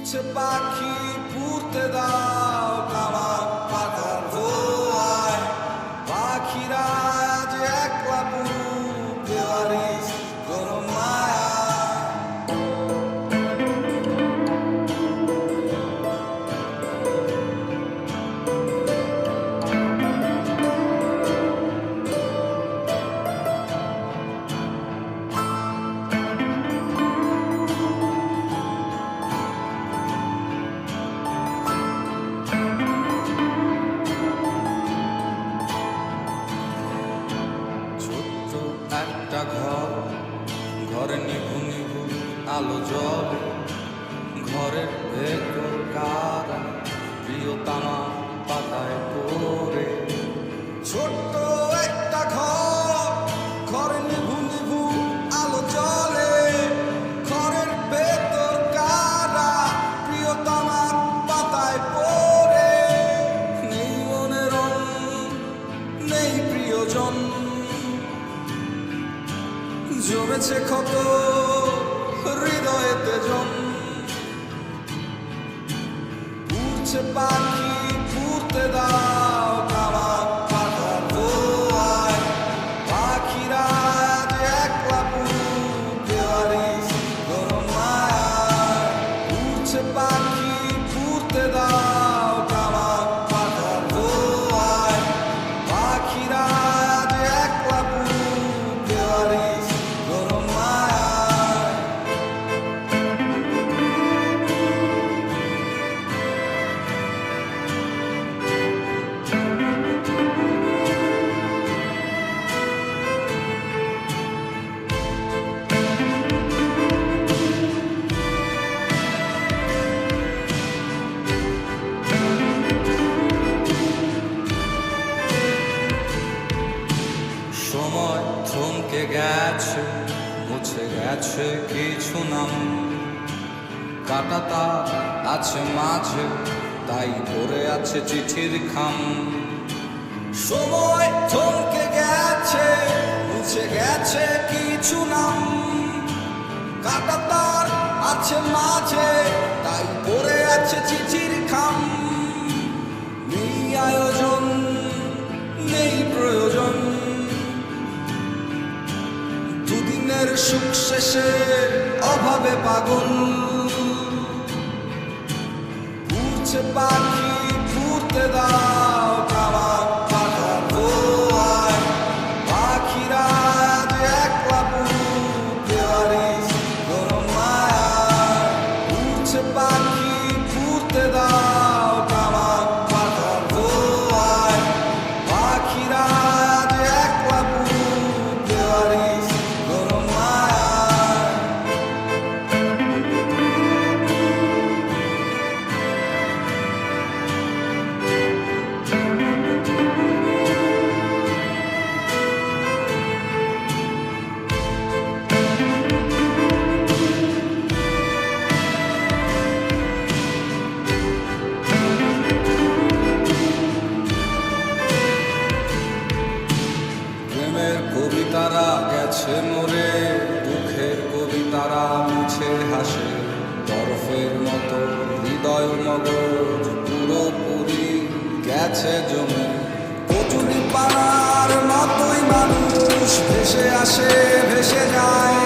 উড়ছে পাখি পুড়তে দাও আমার পাতার ধোয়ায়, পাখিরা আজ একলা বুক দেওয়ারিস গরম মায়া। একটা ঘর, ঘরে নিভু নিভু আলো জ্বলে, ঘরের ভেতর কারা প্রিয়তমা পাতায় পড়ে। ছোট্ট একটা ঘর, ঘরে নিভু নিভু আলো জ্বলে, ঘরের ভেতর কারা প্রিয়তমা পাতায় পড়ে। নেই মনে রং, নেই প্রিয়জন, জমেছে ক্ষত হৃদয়েতে জন। উড়ছে পাখি পুড়তে দাও আমার পাতার ধোয়ায়, পাখিরা আজ একলা বুক দেওয়ারিস গরম মায়ায়। উড়ছে পাখি পুড়তে দাও আমার পাতার ধোয়ায়, পাখিরা আজ একলা বুক দেওয়ারিস গরম মায়ায়। সময় থমকে গেছে, মুছে গেছে কিছু নাম, কাটা তার আছে মাঝে, তাই পড়ে আছে চিঠির খাম। সময় থমকে গেছে, মুছে গেছে কিছু নাম, কাটা তার আছে মাঝে, তাই পড়ে আছে চিঠির খাম। নেই আয়োজন, নেই প্রয়োজন, দুদিনের সুখ শেষে অভাবে পাগল। উড়ছে পাখি পুড়তে দাও আমার পাতার ধোয়ায়, পাখিরা আজ একলা বুক দেওয়ারিস গরম মায়ায়। উড়ছে পাখি পুড়তে দাও আমার পাতার ধোয়ায়, পাখিরা আজ একলা বুক দেওয়ারিস গরম মায়ায়। প্রেমের কবিতারা গেছে মরে, দুঃখের কবিতারা মুছে হাসে, বরফের মতো হৃদয় মগজ পুরোপুরি গেছে জমে। কচুরি পানার মতোই মানুষ ভেসে আসে ভেসে যায়,